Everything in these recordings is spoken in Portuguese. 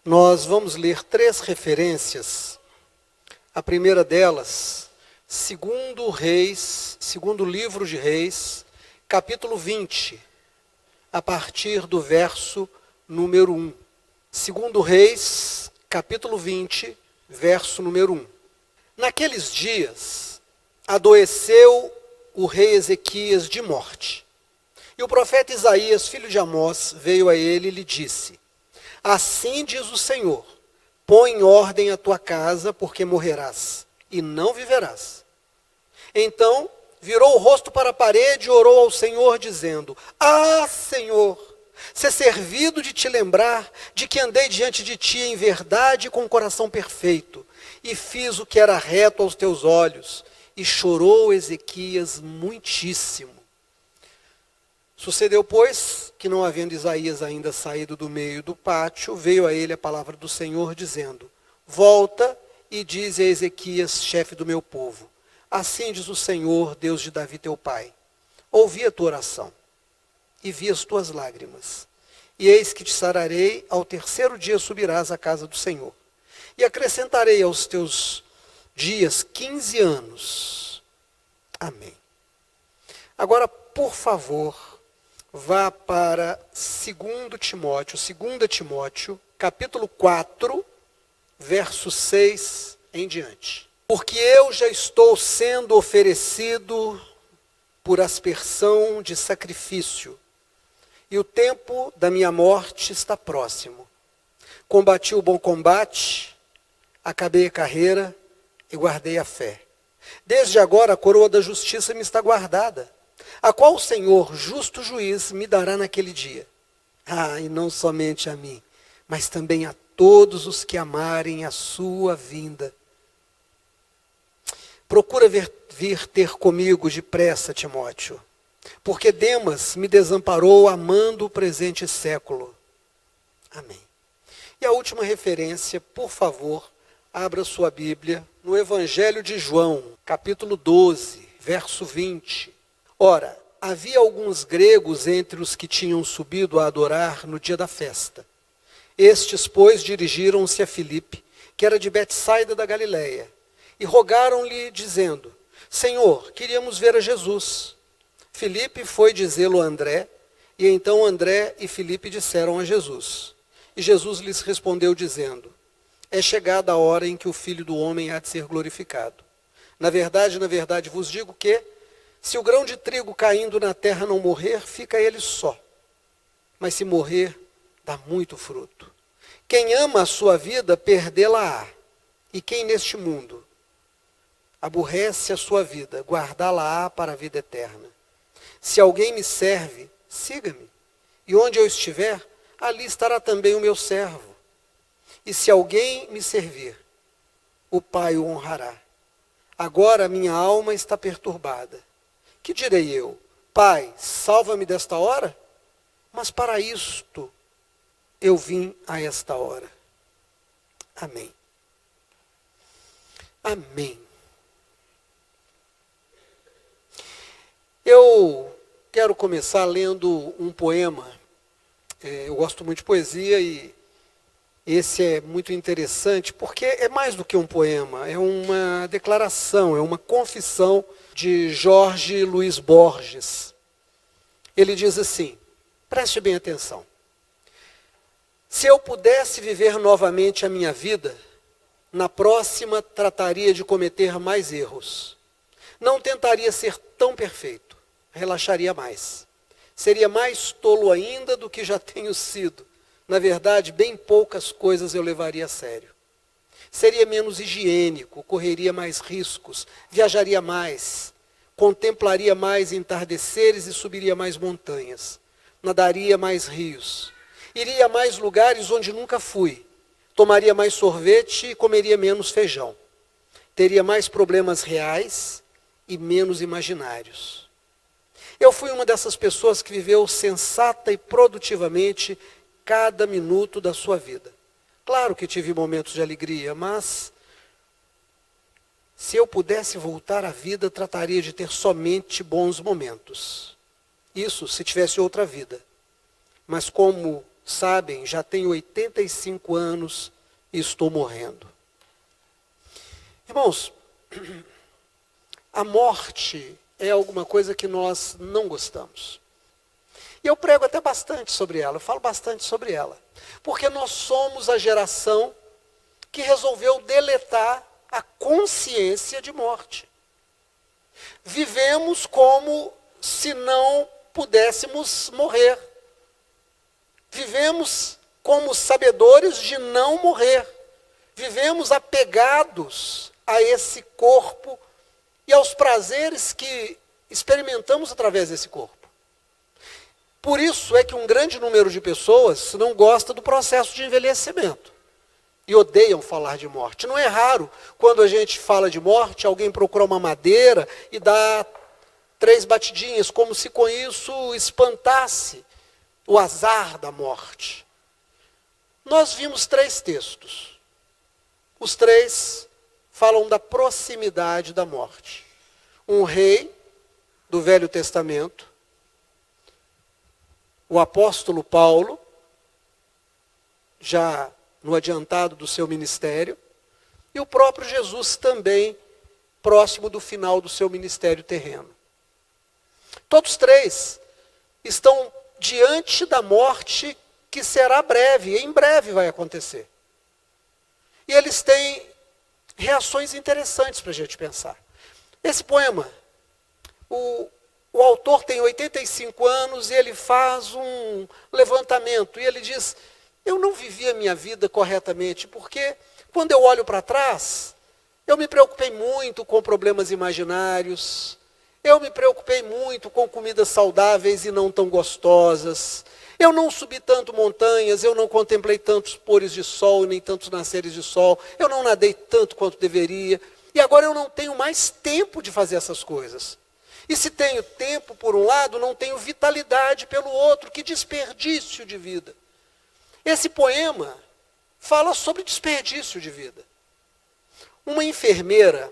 Nós vamos ler 3 referências. A primeira delas, segundo livro de Reis, capítulo 20, a partir do verso número 1. Segundo Reis, capítulo 20, verso número 1. Naqueles dias, adoeceu o rei Ezequias de morte. E o profeta Isaías, filho de Amós, veio a ele e lhe disse: assim diz o Senhor, põe em ordem a tua casa, porque morrerás, e não viverás. Então, virou o rosto para a parede e orou ao Senhor, dizendo: ah, Senhor, ser servido de te lembrar de que andei diante de ti em verdade e com o coração perfeito, e fiz o que era reto aos teus olhos. E chorou Ezequias muitíssimo. Sucedeu, pois, que não havendo Isaías ainda saído do meio do pátio, veio a ele a palavra do Senhor, dizendo: volta e dize a Ezequias, chefe do meu povo: assim diz o Senhor, Deus de Davi teu pai: ouvi a tua oração, e vi as tuas lágrimas, e eis que te sararei, ao terceiro dia subirás à casa do Senhor, e acrescentarei aos teus dias 15 anos. Amém. Agora, por favor, vá para 2 Timóteo, capítulo 4, verso 6 em diante. Porque eu já estou sendo oferecido por aspersão de sacrifício, e o tempo da minha morte está próximo. Combati o bom combate, acabei a carreira e guardei a fé. Desde agora a coroa da justiça me está guardada, a qual o Senhor, justo juiz, me dará naquele dia. Ah, e não somente a mim, mas também a todos os que amarem a sua vinda. Procura vir ter comigo depressa, Timóteo, porque Demas me desamparou amando o presente século. Amém. E a última referência, por favor, abra sua Bíblia no Evangelho de João, capítulo 12, verso 20. Ora, havia alguns gregos entre os que tinham subido a adorar no dia da festa. Estes, pois, dirigiram-se a Filipe, que era de Betsaida da Galileia, e rogaram-lhe, dizendo: Senhor, queríamos ver a Jesus. Filipe foi dizê-lo a André, e então André e Filipe disseram a Jesus. E Jesus lhes respondeu, dizendo: é chegada a hora em que o Filho do Homem há de ser glorificado. Na verdade vos digo que, se o grão de trigo caindo na terra não morrer, fica ele só. Mas se morrer, dá muito fruto. Quem ama a sua vida, perdê-la-á. E quem neste mundo aborrece a sua vida, guardá-la-á para a vida eterna. Se alguém me serve, siga-me. E onde eu estiver, ali estará também o meu servo. E se alguém me servir, o Pai o honrará. Agora minha alma está perturbada. Que direi eu? Pai, salva-me desta hora? Mas para isto eu vim a esta hora. Amém. Amém. Eu quero começar lendo um poema. Eu gosto muito de poesia e esse é muito interessante porque é mais do que um poema, é uma declaração, é uma confissão de Jorge Luiz Borges. Ele diz assim, preste bem atenção: se eu pudesse viver novamente a minha vida, na próxima trataria de cometer mais erros. Não tentaria ser tão perfeito, relaxaria mais. Seria mais tolo ainda do que já tenho sido. Na verdade, bem poucas coisas eu levaria a sério. Seria menos higiênico, correria mais riscos, viajaria mais, contemplaria mais entardeceres e subiria mais montanhas, nadaria mais rios, iria a mais lugares onde nunca fui, tomaria mais sorvete e comeria menos feijão, teria mais problemas reais e menos imaginários. Eu fui uma dessas pessoas que viveu sensata e produtivamente cada minuto da sua vida. Claro que tive momentos de alegria, mas se eu pudesse voltar à vida, trataria de ter somente bons momentos. Isso se tivesse outra vida. Mas como sabem, já tenho 85 anos e estou morrendo. Irmãos, a morte é alguma coisa que nós não gostamos. E eu prego até bastante sobre ela, eu falo bastante sobre ela. Porque nós somos a geração que resolveu deletar a consciência de morte. Vivemos como se não pudéssemos morrer. Vivemos como sabedores de não morrer. Vivemos apegados a esse corpo e aos prazeres que experimentamos através desse corpo. Por isso é que um grande número de pessoas não gosta do processo de envelhecimento e odeiam falar de morte. Não é raro, quando a gente fala de morte, alguém procura uma madeira e dá 3 batidinhas, como se com isso espantasse o azar da morte. Nós vimos 3 textos. Os 3 falam da proximidade da morte. Um rei do Velho Testamento, o apóstolo Paulo, já no adiantado do seu ministério, e o próprio Jesus também, próximo do final do seu ministério terreno. Todos 3 estão diante da morte que será breve, em breve vai acontecer. E eles têm reações interessantes para a gente pensar. Esse poema, o autor tem 85 anos e ele faz um levantamento. E ele diz, eu não vivi a minha vida corretamente, porque quando eu olho para trás, eu me preocupei muito com problemas imaginários, eu me preocupei muito com comidas saudáveis e não tão gostosas, eu não subi tanto montanhas, eu não contemplei tantos pôres de sol, nem tantos nasceres de sol, eu não nadei tanto quanto deveria, e agora eu não tenho mais tempo de fazer essas coisas. E se tenho tempo por um lado, não tenho vitalidade pelo outro. Que desperdício de vida. Esse poema fala sobre desperdício de vida. Uma enfermeira,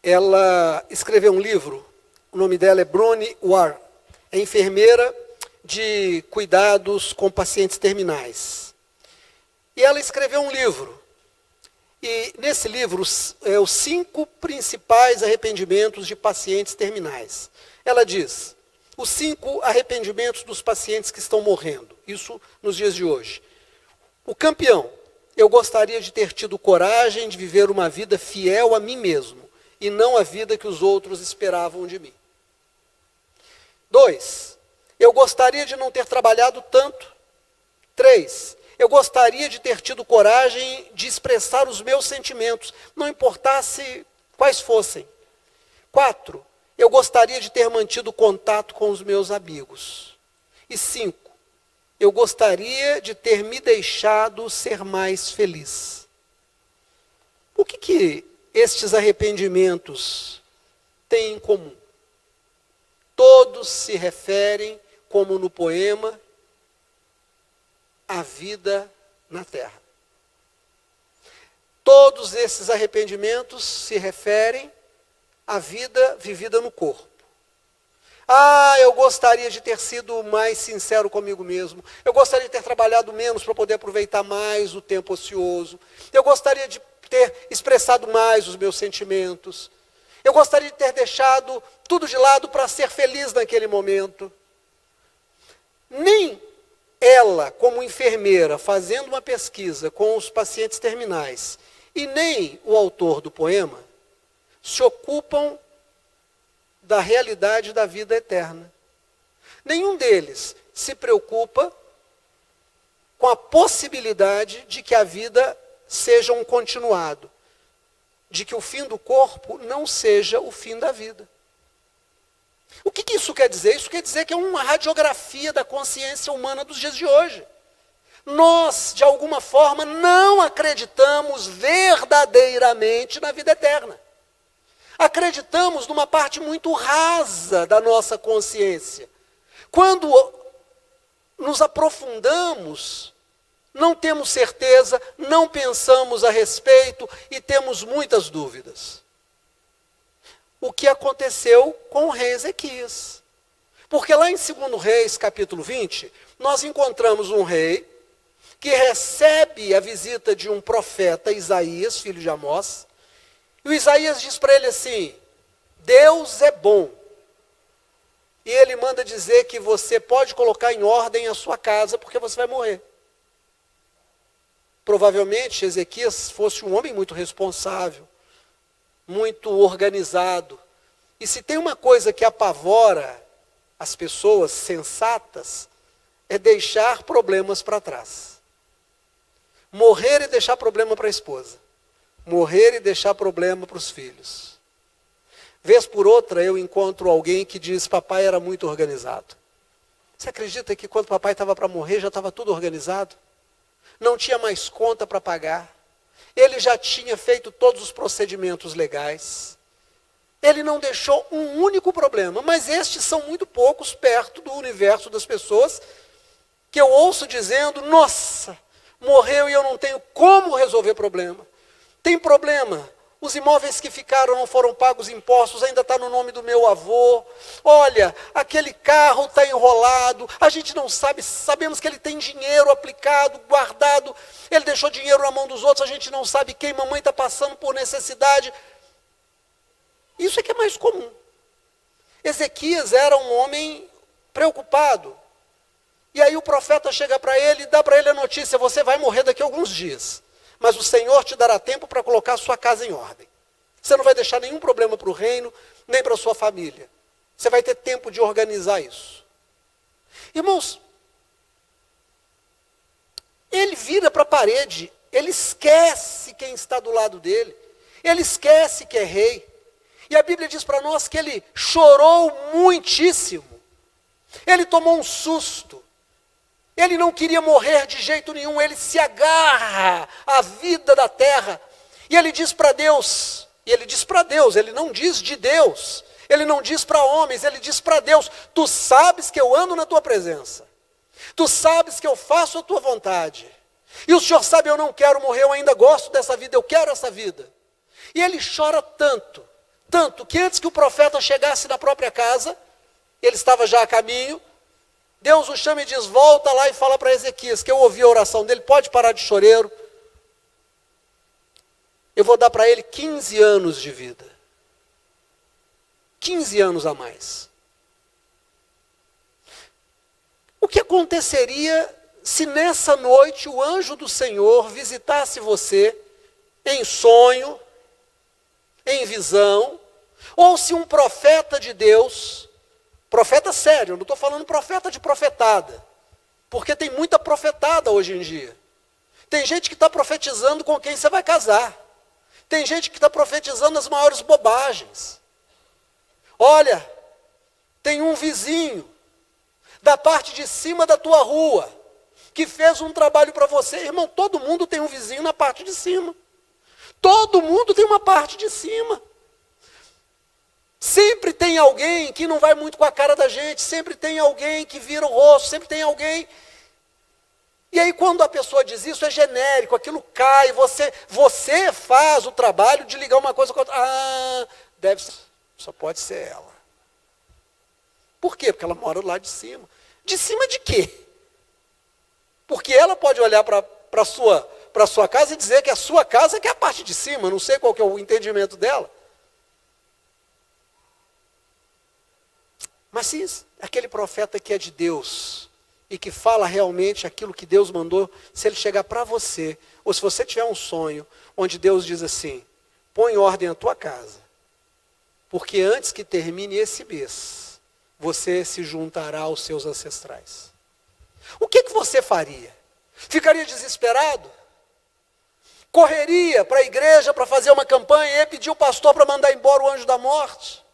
ela escreveu um livro, o nome dela é Bronnie Ware, é enfermeira de cuidados com pacientes terminais. E ela escreveu um livro. E nesse livro, os 5 principais arrependimentos de pacientes terminais. Ela diz, os 5 arrependimentos dos pacientes que estão morrendo. Isso nos dias de hoje. O campeão, eu gostaria de ter tido coragem de viver uma vida fiel a mim mesmo, e não a vida que os outros esperavam de mim. 2, eu gostaria de não ter trabalhado tanto. 3, eu gostaria de ter tido coragem de expressar os meus sentimentos, não importasse quais fossem. 4, eu gostaria de ter mantido contato com os meus amigos. E 5, eu gostaria de ter me deixado ser mais feliz. O que estes arrependimentos têm em comum? Todos se referem, como no poema, a vida na terra. Todos esses arrependimentos se referem à vida vivida no corpo. Eu gostaria de ter sido mais sincero comigo mesmo. Eu gostaria de ter trabalhado menos para poder aproveitar mais o tempo ocioso. Eu gostaria de ter expressado mais os meus sentimentos. Eu gostaria de ter deixado tudo de lado para ser feliz naquele momento. Nem ela, como enfermeira, fazendo uma pesquisa com os pacientes terminais, e nem o autor do poema, se ocupam da realidade da vida eterna. Nenhum deles se preocupa com a possibilidade de que a vida seja um continuado, de que o fim do corpo não seja o fim da vida. O que isso quer dizer? Isso quer dizer que é uma radiografia da consciência humana dos dias de hoje. Nós, de alguma forma, não acreditamos verdadeiramente na vida eterna. Acreditamos numa parte muito rasa da nossa consciência. Quando nos aprofundamos, não temos certeza, não pensamos a respeito e temos muitas dúvidas. O que aconteceu com o rei Ezequias. Porque lá em 2 Reis, capítulo 20, nós encontramos um rei que recebe a visita de um profeta, Isaías, filho de Amós, e o Isaías diz para ele assim: Deus é bom. E ele manda dizer que você pode colocar em ordem a sua casa, porque você vai morrer. Provavelmente Ezequias fosse um homem muito responsável, muito organizado. E se tem uma coisa que apavora as pessoas sensatas, é deixar problemas para trás. Morrer e deixar problema para a esposa. Morrer e deixar problema para os filhos. Vez por outra eu encontro alguém que diz: papai era muito organizado. Você acredita que quando papai estava para morrer já estava tudo organizado? Não tinha mais conta para pagar. Ele já tinha feito todos os procedimentos legais. Ele não deixou um único problema. Mas estes são muito poucos perto do universo das pessoas que eu ouço dizendo: nossa, morreu e eu não tenho como resolver problema. Tem problema. Os imóveis que ficaram não foram pagos impostos, ainda está no nome do meu avô. Olha, aquele carro está enrolado, a gente não sabe, sabemos que ele tem dinheiro aplicado, guardado, ele deixou dinheiro na mão dos outros, a gente não sabe quem, mamãe está passando por necessidade. Isso é que é mais comum. Ezequias era um homem preocupado. E aí o profeta chega para ele e dá para ele a notícia: você vai morrer daqui a alguns dias. Mas o Senhor te dará tempo para colocar a sua casa em ordem. Você não vai deixar nenhum problema para o reino, nem para a sua família. Você vai ter tempo de organizar isso. Irmãos, ele vira para a parede, ele esquece quem está do lado dele, ele esquece que é rei. E a Bíblia diz para nós que ele chorou muitíssimo. Ele tomou um susto. Ele não queria morrer de jeito nenhum, ele se agarra à vida da terra. E ele diz para Deus, ele não diz de Deus, ele não diz para homens, ele diz para Deus: tu sabes que eu ando na tua presença, tu sabes que eu faço a tua vontade. E o Senhor sabe, eu não quero morrer, eu ainda gosto dessa vida, eu quero essa vida. E ele chora tanto, que antes que o profeta chegasse na própria casa, ele estava já a caminho, Deus o chama e diz: volta lá e fala para Ezequias, que eu ouvi a oração dele, pode parar de choreiro. Eu vou dar para ele 15 anos de vida. 15 anos a mais. O que aconteceria se nessa noite o anjo do Senhor visitasse você em sonho, em visão, ou se um profeta de Deus... Profeta sério, eu não estou falando profeta de profetada. Porque tem muita profetada hoje em dia. Tem gente que está profetizando com quem você vai casar. Tem gente que está profetizando as maiores bobagens. Olha, tem um vizinho da parte de cima da tua rua que fez um trabalho para você. Irmão, todo mundo tem um vizinho na parte de cima. Todo mundo tem uma parte de cima. Sempre tem alguém que não vai muito com a cara da gente, sempre tem alguém que vira o rosto, sempre tem alguém. E aí quando a pessoa diz isso, é genérico, aquilo cai, você faz o trabalho de ligar uma coisa com a outra. Ah, deve ser, só pode ser ela. Por quê? Porque ela mora lá de cima. De cima de quê? Porque ela pode olhar para a sua casa e dizer que a sua casa é que é a parte de cima, não sei qual que é o entendimento dela. Mas se aquele profeta que é de Deus e que fala realmente aquilo que Deus mandou, se ele chegar para você, ou se você tiver um sonho onde Deus diz assim: põe em ordem a tua casa, porque antes que termine esse mês, você se juntará aos seus ancestrais. O que você faria? Ficaria desesperado? Correria para a igreja para fazer uma campanha e pedir o pastor para mandar embora o anjo da morte?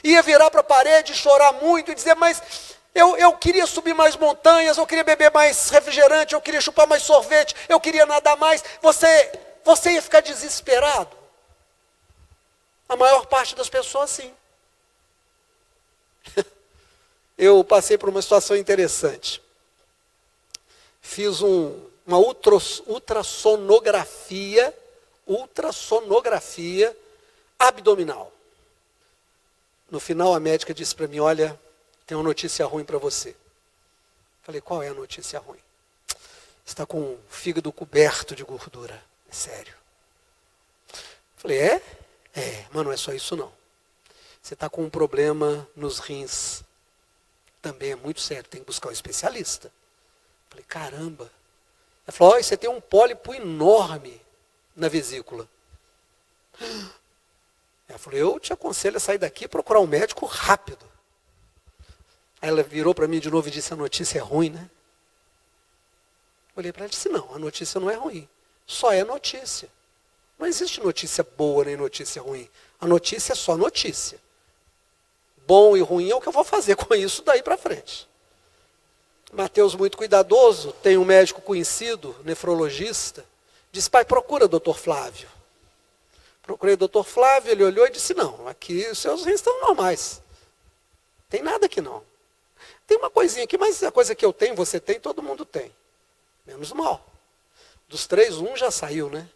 Ia virar para a parede e chorar muito e dizer: mas eu queria subir mais montanhas, eu queria beber mais refrigerante, eu queria chupar mais sorvete, eu queria nadar mais. Você ia ficar desesperado? A maior parte das pessoas, sim. Eu passei por uma situação interessante. Fiz uma ultrassonografia abdominal. No final a médica disse para mim: olha, Tenho uma notícia ruim para você. Falei, qual é a notícia ruim? Está com o fígado coberto de gordura. É sério. Falei, é? É, mas não é só isso não. Você está com um problema nos rins. Também é muito sério, tem que buscar um especialista. Falei, caramba. Ela falou, você tem um pólipo enorme na vesícula. Ela falou, eu te aconselho a sair daqui e procurar um médico rápido. Aí ela virou para mim de novo e disse, a notícia é ruim, né? Olhei para ela e disse, não, a notícia não é ruim. Só é notícia. Não existe notícia boa nem notícia ruim. A notícia é só notícia. Bom e ruim é o que eu vou fazer com isso daí para frente. Mateus, muito cuidadoso, tem um médico conhecido, nefrologista, disse, pai, procura doutor Flávio. Procurei o doutor Flávio, ele olhou e disse, não, aqui os seus rins estão normais. Tem nada aqui não. Tem uma coisinha aqui, mas a coisa que eu tenho, você tem, todo mundo tem. Menos mal. Dos 3, 1 já saiu, né?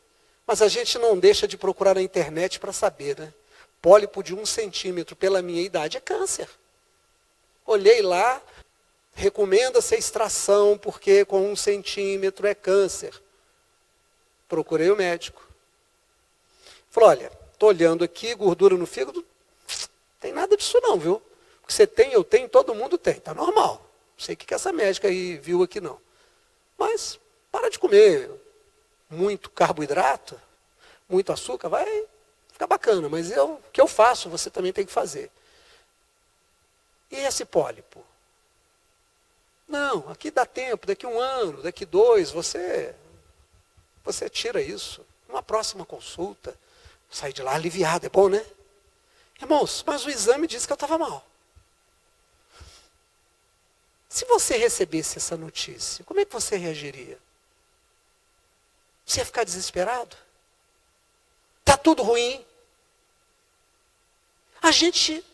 Mas a gente não deixa de procurar na internet para saber, né? Pólipo de 1 centímetro pela minha idade é câncer. Olhei lá, recomenda-se a extração, porque com 1 centímetro é câncer. Procurei o médico. Falou, olha, estou olhando aqui, gordura no fígado, tem nada disso não, viu? O que você tem, eu tenho, todo mundo tem, está normal. Não sei o que essa médica aí viu aqui não. Mas para de comer muito carboidrato, muito açúcar, vai ficar bacana, mas o que eu faço, você também tem que fazer. E esse pólipo? Não, aqui dá tempo, daqui 1 ano, daqui 2, você tira isso. Numa próxima consulta, sair de lá aliviado, é bom, né? Irmãos, mas o exame disse que eu estava mal. Se você recebesse essa notícia, como é que você reagiria? Você ia ficar desesperado? Está tudo ruim. A gente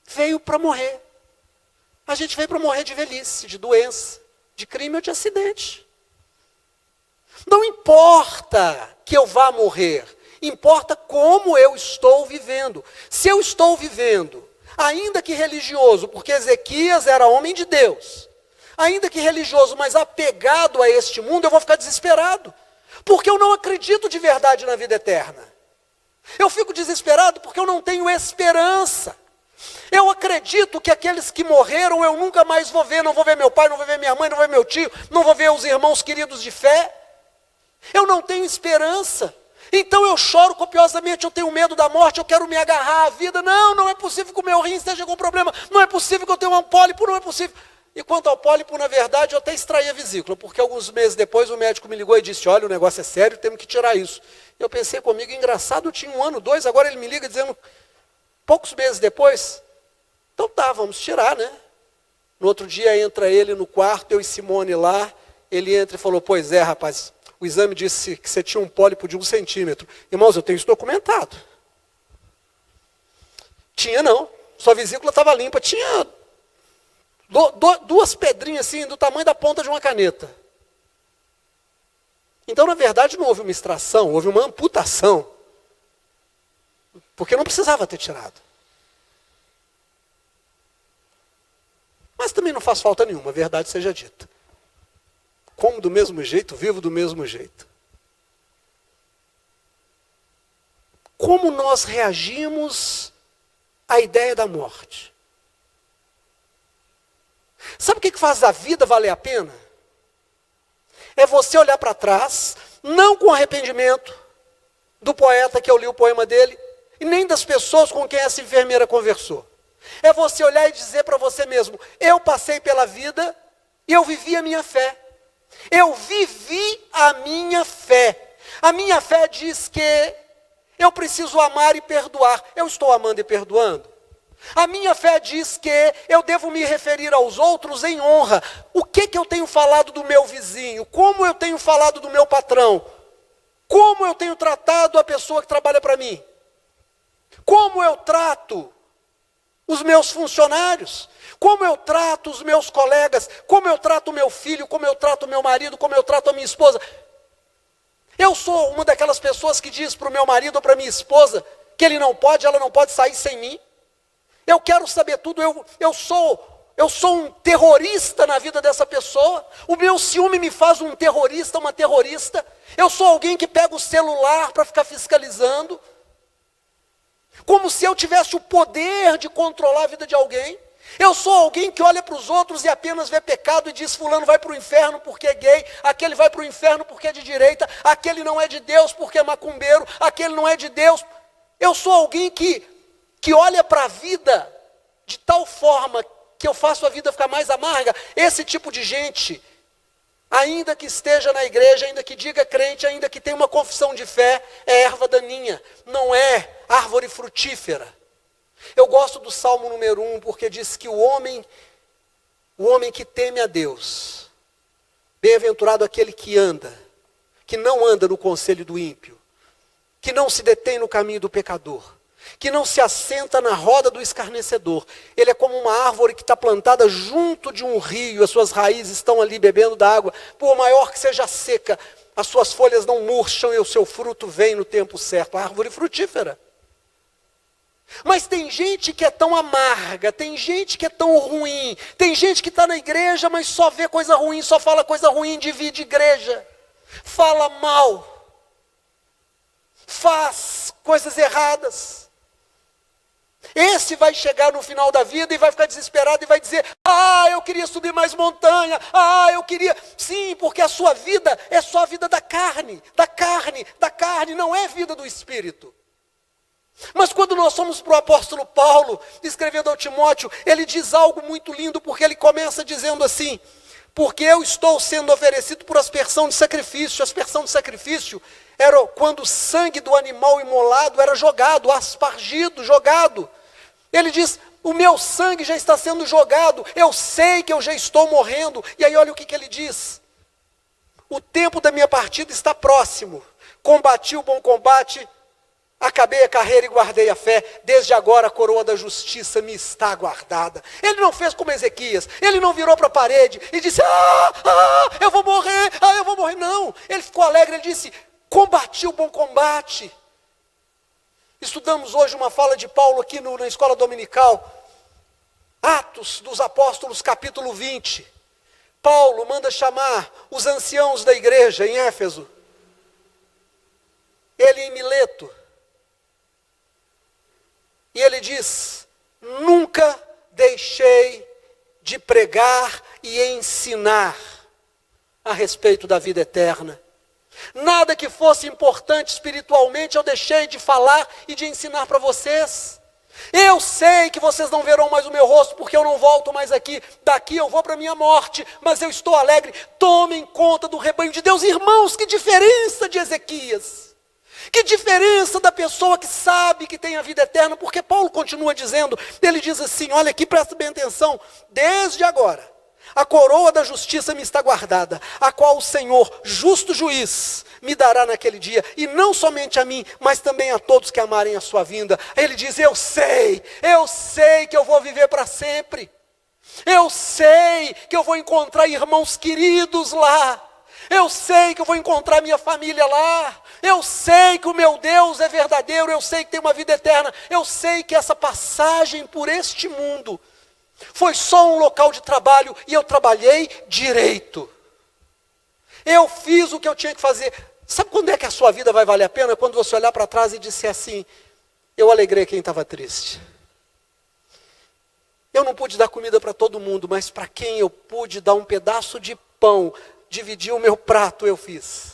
veio para morrer. A gente veio para morrer de velhice, de doença, de crime ou de acidente. Não importa que eu vá morrer, importa como eu estou vivendo. Se eu estou vivendo, ainda que religioso, porque Ezequias era homem de Deus, ainda que religioso, mas apegado a este mundo, eu vou ficar desesperado, porque eu não acredito de verdade na vida eterna. Eu fico desesperado porque eu não tenho esperança. Eu acredito que aqueles que morreram eu nunca mais vou ver, não vou ver meu pai, não vou ver minha mãe, não vou ver meu tio, não vou ver os irmãos queridos de fé. Eu não tenho esperança. Então eu choro copiosamente, eu tenho medo da morte, eu quero me agarrar à vida. Não é possível que o meu rim esteja com problema, não é possível que eu tenha um pólipo, não é possível. E quanto ao pólipo, na verdade, eu até extraí a vesícula, porque alguns meses depois o médico me ligou e disse, olha, o negócio é sério, temos que tirar isso. Eu pensei comigo, engraçado, eu tinha 1 ano, 2, agora ele me liga dizendo, poucos meses depois, então tá, vamos tirar, né? No outro dia entra ele no quarto, eu e Simone lá, ele entra e falou, pois é, rapaz, o exame disse que você tinha um pólipo de 1 centímetro. Irmãos, eu tenho isso documentado. Tinha não, sua vesícula estava limpa, tinha 2 pedrinhas assim, do tamanho da ponta de uma caneta. Então, na verdade, não houve uma extração, houve uma amputação. Porque não precisava ter tirado. Mas também não faz falta nenhuma, a verdade seja dita. Como do mesmo jeito, vivo do mesmo jeito. Como nós reagimos à ideia da morte? Sabe o que faz a vida valer a pena? É você olhar para trás, não com arrependimento do poeta que eu li o poema dele, e nem das pessoas com quem essa enfermeira conversou. É você olhar e dizer para você mesmo, eu passei pela vida e eu vivi a minha fé. Eu vivi a minha fé. A minha fé diz que eu preciso amar e perdoar. Eu estou amando e perdoando? A minha fé diz que eu devo me referir aos outros em honra. O que eu tenho falado do meu vizinho? Como eu tenho falado do meu patrão? Como eu tenho tratado a pessoa que trabalha para mim? Como eu trato os meus funcionários? Como eu trato os meus colegas? Como eu trato o meu filho? Como eu trato o meu marido? Como eu trato a minha esposa? Eu sou uma daquelas pessoas que diz para o meu marido ou para a minha esposa que ele não pode, ela não pode sair sem mim. Eu quero saber tudo, eu sou eu sou um terrorista na vida dessa pessoa, o meu ciúme me faz um terrorista, uma terrorista, eu sou alguém que pega o celular para ficar fiscalizando, como se eu tivesse o poder de controlar a vida de alguém. Eu sou alguém que olha para os outros e apenas vê pecado e diz: fulano vai para o inferno porque é gay, aquele vai para o inferno porque é de direita, aquele não é de Deus porque é macumbeiro, aquele não é de Deus. Eu sou alguém que olha para a vida de tal forma que eu faço a vida ficar mais amarga. Esse tipo de gente, ainda que esteja na igreja, ainda que diga crente, ainda que tenha uma confissão de fé, é erva daninha, não é árvore frutífera. Eu gosto do Salmo número 1, porque diz que o homem que teme a Deus, bem-aventurado aquele que não anda no conselho do ímpio, que não se detém no caminho do pecador, que não se assenta na roda do escarnecedor. Ele é como uma árvore que está plantada junto de um rio, as suas raízes estão ali bebendo da água, por maior que seja a seca, as suas folhas não murcham e o seu fruto vem no tempo certo. A árvore frutífera. Mas tem gente que é tão amarga, tem gente que é tão ruim, tem gente que está na igreja, mas só vê coisa ruim, só fala coisa ruim, divide igreja, fala mal, faz coisas erradas. Esse vai chegar no final da vida e vai ficar desesperado e vai dizer: eu queria subir mais montanha, eu queria... Sim, porque a sua vida é só a vida da carne, não é vida do Espírito. Mas quando nós somos para o apóstolo Paulo, escrevendo ao Timóteo, ele diz algo muito lindo, porque ele começa dizendo assim: porque eu estou sendo oferecido por aspersão de sacrifício. Aspersão de sacrifício era quando o sangue do animal imolado era jogado, aspargido, jogado. Ele diz: o meu sangue já está sendo jogado, eu sei que eu já estou morrendo. E aí olha o que ele diz: o tempo da minha partida está próximo, combati o bom combate, acabei a carreira e guardei a fé, desde agora a coroa da justiça me está guardada. Ele não fez como Ezequias, ele não virou para a parede e disse: eu vou morrer, não. Ele ficou alegre, ele disse: combati o bom combate. Estudamos hoje uma fala de Paulo aqui na escola dominical, Atos dos Apóstolos, capítulo 20. Paulo manda chamar os anciãos da igreja em Éfeso, ele em Mileto, e ele diz: nunca deixei de pregar e ensinar a respeito da vida eterna. Nada que fosse importante espiritualmente eu deixei de falar e de ensinar para vocês. Eu sei que vocês não verão mais o meu rosto, porque eu não volto mais aqui. Daqui eu vou para a minha morte, mas eu estou alegre. Tomem conta do rebanho de Deus. Irmãos, que diferença de Ezequias. Que diferença da pessoa que sabe que tem a vida eterna, porque Paulo continua dizendo, ele diz assim, olha aqui, presta bem atenção: desde agora, a coroa da justiça me está guardada, a qual o Senhor, justo juiz, me dará naquele dia, e não somente a mim, mas também a todos que amarem a sua vinda. Ele diz: eu sei que eu vou viver para sempre, eu sei que eu vou encontrar irmãos queridos lá, eu sei que eu vou encontrar minha família lá, eu sei que o meu Deus é verdadeiro, eu sei que tem uma vida eterna, eu sei que essa passagem por este mundo foi só um local de trabalho e eu trabalhei direito. Eu fiz o que eu tinha que fazer. Sabe quando é que a sua vida vai valer a pena? Quando você olhar para trás e disser assim: eu alegrei quem estava triste. Eu não pude dar comida para todo mundo, mas para quem eu pude dar um pedaço de pão, dividir o meu prato, eu fiz.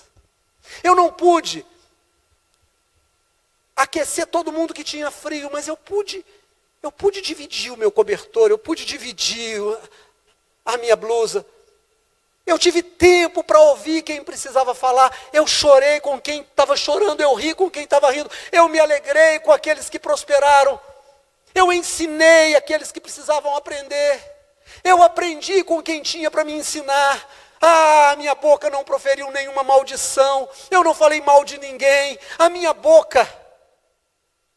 Eu não pude aquecer todo mundo que tinha frio, mas eu pude dividir o meu cobertor, eu pude dividir a minha blusa. Eu tive tempo para ouvir quem precisava falar. Eu chorei com quem estava chorando, eu ri com quem estava rindo. Eu me alegrei com aqueles que prosperaram. Eu ensinei aqueles que precisavam aprender. Eu aprendi com quem tinha para me ensinar. Minha boca não proferiu nenhuma maldição. Eu não falei mal de ninguém. A minha boca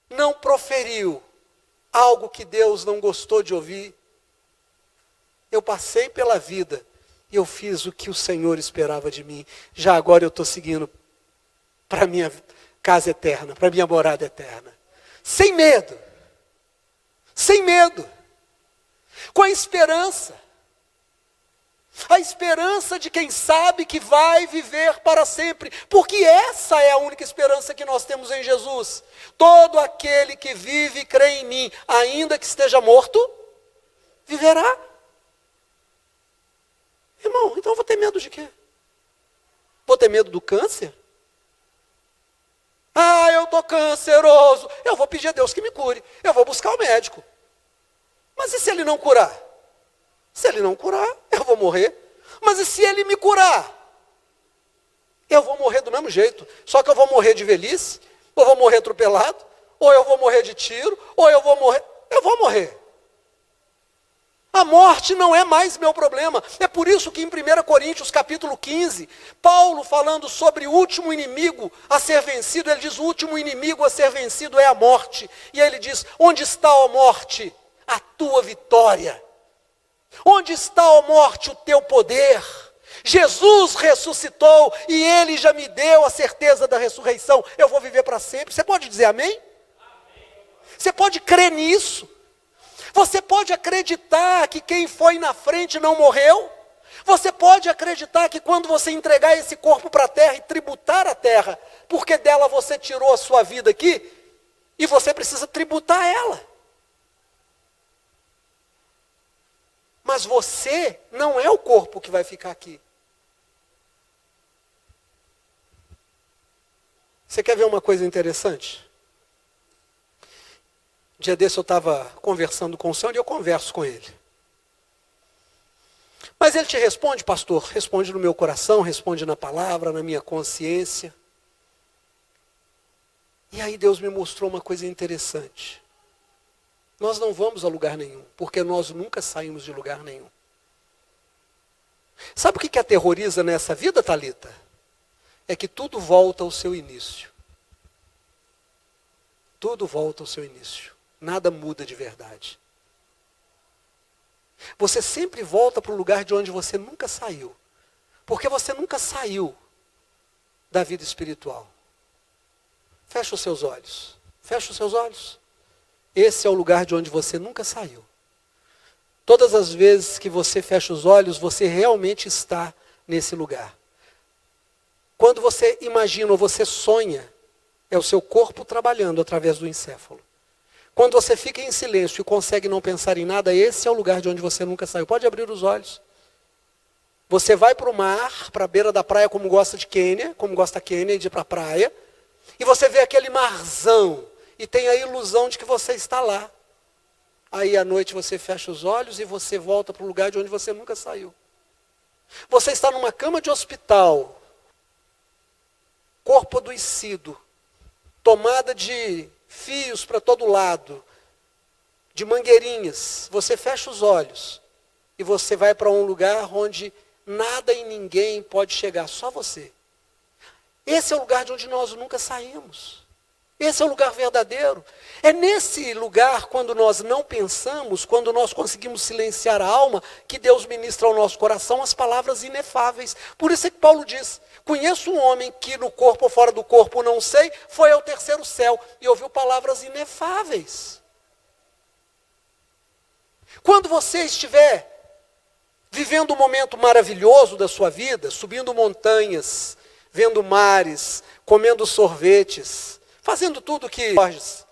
não proferiu algo que Deus não gostou de ouvir. Eu passei pela vida e eu fiz o que o Senhor esperava de mim. Já agora eu estou seguindo para a minha casa eterna, para a minha morada eterna. Sem medo. Sem medo. com a esperança de quem sabe que vai viver para sempre, porque essa é a única esperança que nós temos em Jesus. Todo aquele que vive e crê em mim, ainda que esteja morto, viverá. Irmão, então eu vou ter medo de quê? Vou ter medo do câncer? Eu estou canceroso. Eu vou pedir a Deus que me cure. Eu vou buscar o médico. Mas e se ele não curar? Se ele não curar, eu vou morrer. Mas e se ele me curar? Eu vou morrer do mesmo jeito. Só que eu vou morrer de velhice, ou vou morrer atropelado, ou eu vou morrer de tiro, ou eu vou morrer. Eu vou morrer. A morte não é mais meu problema. É por isso que em 1 Coríntios capítulo 15, Paulo falando sobre o último inimigo a ser vencido, ele diz: o último inimigo a ser vencido é a morte. E aí ele diz: onde está, ó morte, a tua vitória? Onde está, ó morte, o teu poder? Jesus ressuscitou e ele já me deu a certeza da ressurreição. Eu vou viver para sempre. Você pode dizer amém? Você pode crer nisso? Você pode acreditar que quem foi na frente não morreu? Você pode acreditar que quando você entregar esse corpo para a terra e tributar a terra, porque dela você tirou a sua vida aqui, e você precisa tributar ela. Mas você não é o corpo que vai ficar aqui. Você quer ver uma coisa interessante? Um dia desse eu estava conversando com o Senhor e eu converso com ele. Mas ele te responde, pastor? Responde no meu coração, responde na palavra, na minha consciência. E aí Deus me mostrou uma coisa interessante. Nós não vamos a lugar nenhum, porque nós nunca saímos de lugar nenhum. Sabe o que aterroriza nessa vida, Thalita? É que tudo volta ao seu início. Tudo volta ao seu início. Nada muda de verdade. Você sempre volta para o lugar de onde você nunca saiu. Porque você nunca saiu da vida espiritual. Fecha os seus olhos. Fecha os seus olhos. Esse é o lugar de onde você nunca saiu. Todas as vezes que você fecha os olhos, você realmente está nesse lugar. Quando você imagina ou você sonha, é o seu corpo trabalhando através do encéfalo. Quando você fica em silêncio e consegue não pensar em nada, esse é o lugar de onde você nunca saiu. Pode abrir os olhos. Você vai para o mar, para a beira da praia, como gosta de Quênia, como gosta Quênia de ir para a praia, e você vê aquele marzão, e tem a ilusão de que você está lá. Aí à noite você fecha os olhos e você volta para o lugar de onde você nunca saiu. Você está numa cama de hospital, corpo adoecido, tomada de fios para todo lado, de mangueirinhas. Você fecha os olhos e você vai para um lugar onde nada e ninguém pode chegar, só você. Esse é o lugar de onde nós nunca saímos. Esse é o lugar verdadeiro. É nesse lugar, quando nós não pensamos, quando nós conseguimos silenciar a alma, que Deus ministra ao nosso coração as palavras inefáveis. Por isso é que Paulo diz: conheço um homem que no corpo ou fora do corpo, não sei, foi ao terceiro céu e ouviu palavras inefáveis. Quando você estiver vivendo um momento maravilhoso da sua vida, subindo montanhas, vendo mares, comendo sorvetes, fazendo tudo que Borges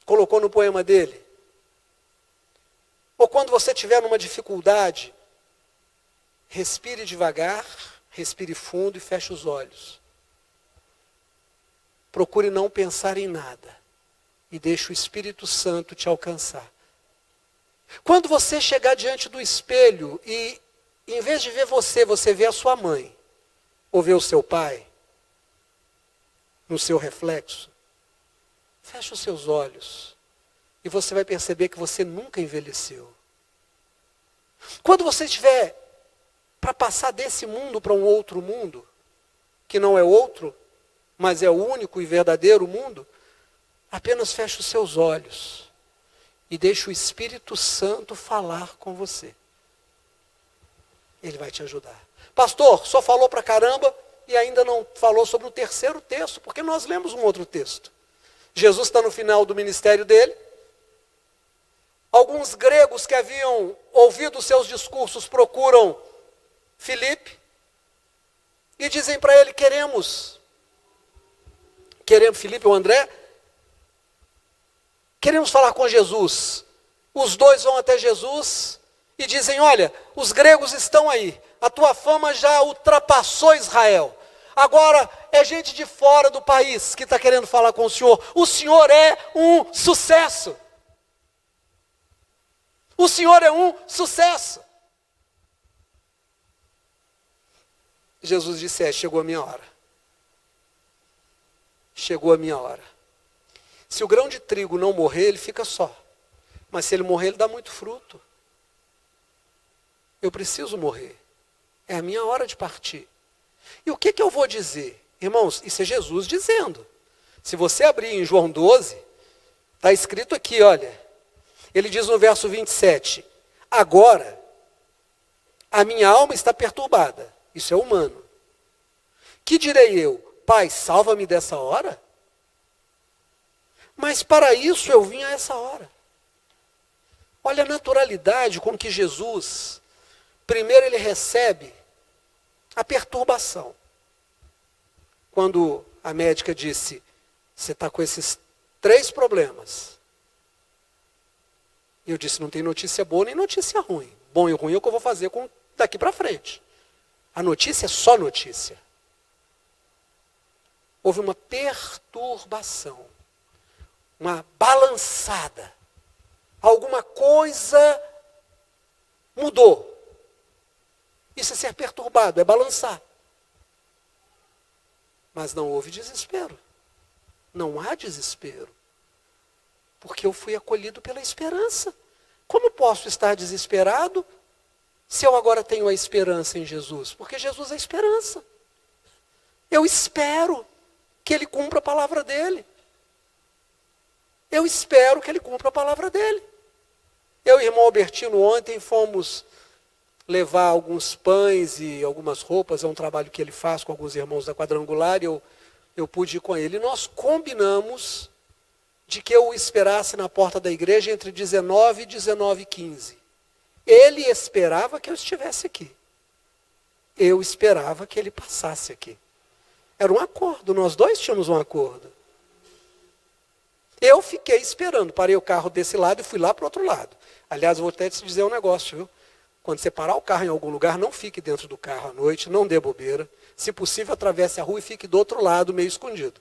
colocou no poema dele. Ou quando você estiver numa dificuldade, respire devagar, respire fundo e feche os olhos. Procure não pensar em nada e deixe o Espírito Santo te alcançar. Quando você chegar diante do espelho e, em vez de ver você, você vê a sua mãe, ou vê o seu pai, no seu reflexo, feche os seus olhos e você vai perceber que você nunca envelheceu. Quando você estiver para passar desse mundo para um outro mundo, que não é outro, mas é o único e verdadeiro mundo, apenas feche os seus olhos e deixe o Espírito Santo falar com você. Ele vai te ajudar. Pastor, só falou para caramba e ainda não falou sobre o terceiro texto, porque nós lemos um outro texto. Jesus está no final do ministério dele. Alguns gregos que haviam ouvido seus discursos procuram Filipe e dizem para ele: queremos, Filipe ou André, queremos falar com Jesus. Os dois vão até Jesus e dizem: olha, os gregos estão aí, a tua fama já ultrapassou Israel. Agora é gente de fora do país que está querendo falar com o senhor é um sucesso. O senhor é um sucesso. Jesus disse: chegou a minha hora. Chegou a minha hora. Se o grão de trigo não morrer, ele fica só. Mas se ele morrer, ele dá muito fruto. Eu preciso morrer. É a minha hora de partir. E o que eu vou dizer? Irmãos, isso é Jesus dizendo. Se você abrir em João 12, está escrito aqui, olha. Ele diz no verso 27, agora, a minha alma está perturbada. Isso é humano. Que direi eu? Pai, salva-me dessa hora? Mas para isso eu vim a essa hora. Olha a naturalidade com que Jesus, primeiro ele recebe a perturbação. Quando a médica disse: você está com esses 3 problemas. E eu disse: não tem notícia boa nem notícia ruim. Bom e ruim é o que eu vou fazer daqui para frente. A notícia é só notícia. Houve uma perturbação, uma balançada. Alguma coisa mudou. Isso é ser perturbado, é balançar. Mas não houve desespero. Não há desespero. Porque eu fui acolhido pela esperança. Como posso estar desesperado se eu agora tenho a esperança em Jesus? Porque Jesus é a esperança. Eu espero que Ele cumpra a palavra dEle. Eu espero que Ele cumpra a palavra dEle. Eu e o irmão Albertino ontem fomos levar alguns pães e algumas roupas, é um trabalho que ele faz com alguns irmãos da Quadrangular, e eu pude ir com ele. E nós combinamos de que eu o esperasse na porta da igreja entre 19 e 19h15. Ele esperava que eu estivesse aqui. Eu esperava que ele passasse aqui. Era um acordo, nós dois tínhamos um acordo. Eu fiquei esperando, parei o carro desse lado e fui lá para o outro lado. Aliás, eu vou até te dizer um negócio, viu? Quando você parar o carro em algum lugar, não fique dentro do carro à noite, não dê bobeira. Se possível, atravesse a rua e fique do outro lado, meio escondido.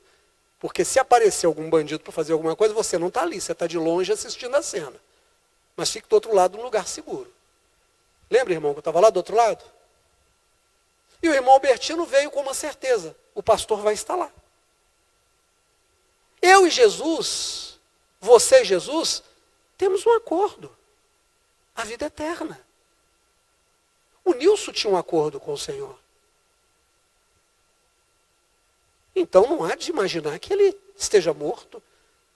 Porque se aparecer algum bandido para fazer alguma coisa, você não está ali, você está de longe assistindo a cena. Mas fique do outro lado, num lugar seguro. Lembra, irmão, que eu estava lá do outro lado? E o irmão Albertino veio com uma certeza: o pastor vai estar lá. Eu e Jesus, você e Jesus, temos um acordo. A vida eterna. O Nilson tinha um acordo com o Senhor. Então não há de imaginar que ele esteja morto.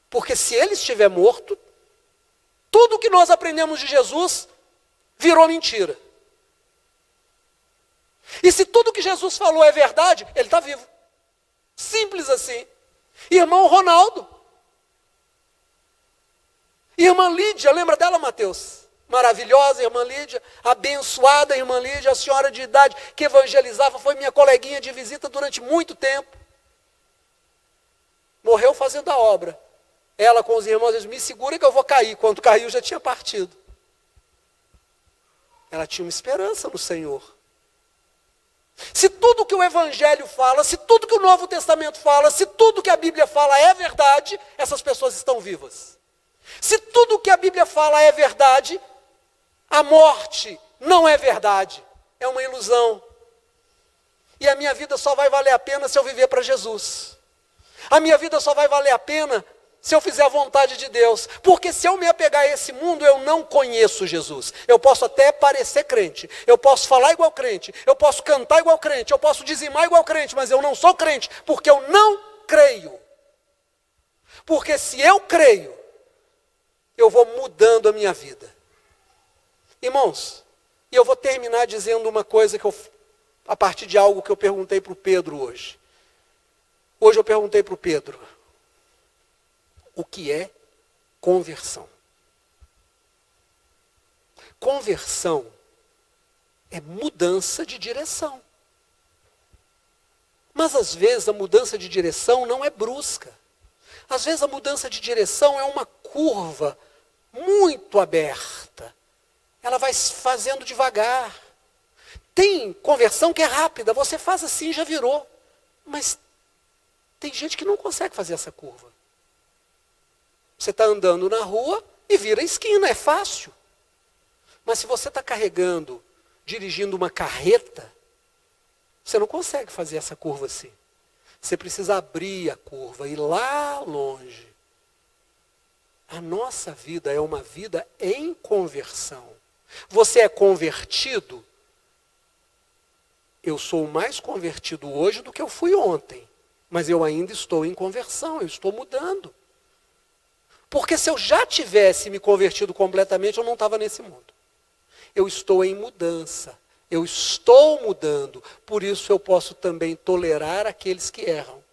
Porque se ele estiver morto, tudo que nós aprendemos de Jesus virou mentira. E se tudo que Jesus falou é verdade, ele está vivo. Simples assim. Irmão Ronaldo. Irmã Lídia, lembra dela, Mateus? Maravilhosa irmã Lídia, abençoada irmã Lídia, a senhora de idade que evangelizava, foi minha coleguinha de visita durante muito tempo. Morreu fazendo a obra. Ela com os irmãos, eles me segura que eu vou cair. Quando caiu, já tinha partido. Ela tinha uma esperança no Senhor. Se tudo que o Evangelho fala, se tudo que o Novo Testamento fala, se tudo que a Bíblia fala é verdade, essas pessoas estão vivas. Se tudo que a Bíblia fala é verdade, a morte não é verdade, é uma ilusão. E a minha vida só vai valer a pena se eu viver para Jesus. A minha vida só vai valer a pena se eu fizer a vontade de Deus. Porque se eu me apegar a esse mundo, eu não conheço Jesus. Eu posso até parecer crente, eu posso falar igual crente, eu posso cantar igual crente, eu posso dizimar igual crente, mas eu não sou crente, porque eu não creio. Porque se eu creio, eu vou mudando a minha vida. Irmãos, e eu vou terminar dizendo uma coisa a partir de algo que eu perguntei para o Pedro hoje. Hoje eu perguntei para o Pedro: o que é conversão? Conversão é mudança de direção. Mas às vezes a mudança de direção não é brusca. Às vezes a mudança de direção é uma curva muito aberta. Ela vai se fazendo devagar. Tem conversão que é rápida, você faz assim e já virou. Mas tem gente que não consegue fazer essa curva. Você está andando na rua e vira a esquina, é fácil. Mas se você está carregando, dirigindo uma carreta, você não consegue fazer essa curva assim. Você precisa abrir a curva, ir lá longe. A nossa vida é uma vida em conversão. Você é convertido? Eu sou mais convertido hoje do que eu fui ontem. Mas eu ainda estou em conversão, eu estou mudando. Porque se eu já tivesse me convertido completamente, eu não estava nesse mundo. Eu estou em mudança. Eu estou mudando. Por isso eu posso também tolerar aqueles que erram.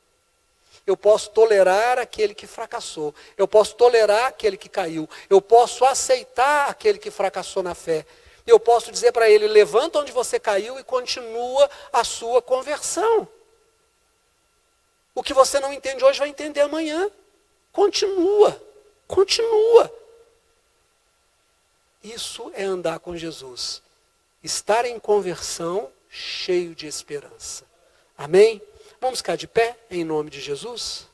Eu posso tolerar aquele que fracassou. Eu posso tolerar aquele que caiu. Eu posso aceitar aquele que fracassou na fé. Eu posso dizer para ele, levanta onde você caiu e continua a sua conversão. O que você não entende hoje vai entender amanhã. Continua. Continua. Isso é andar com Jesus. Estar em conversão, cheio de esperança. Amém? Vamos ficar de pé, em nome de Jesus?